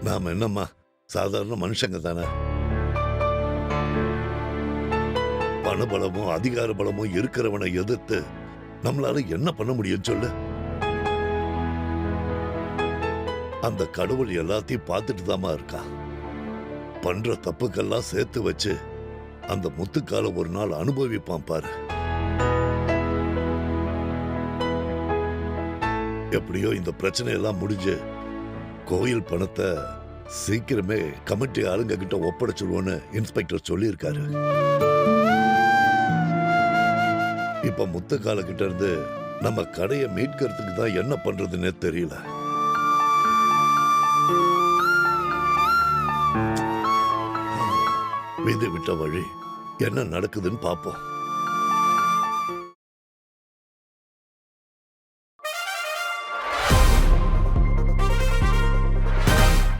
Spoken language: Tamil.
நாம என்னம்மா சாதாரண மனுஷங்க தானே. பணபலமும் அதிகார பலமும் இருக்கிறவனை எதிர்த்து நம்மளால என்ன பண்ண முடியும் சொல்லு? அந்த கடவுள் எல்லாத்தையும் பார்த்துட்டு தாமா இருக்கா. பண்ற தப்புக்கெல்லாம் சேர்த்து வச்சு அந்த முத்துக்கால ஒரு நாள் அனுபவிப்பான் பாரு. எப்படியோ இந்த பிரச்சனை எல்லாம் முடிஞ்சு கோயில் பணத்தை சீக்கிரமே கமிட்டி ஆளுங்க கிட்ட ஒப்படைச்சிடுவோன்னு இன்ஸ்பெக்டர் சொல்லியிருக்காரு. இப்ப முத்துக்கால கிட்ட இருந்து நம்ம கடையை மீட்கிறதுக்கு தான் என்ன பண்றதுன்னே தெரியல. விதி விட்ட வழி என்ன நடக்குதுன்னு பாப்போம்.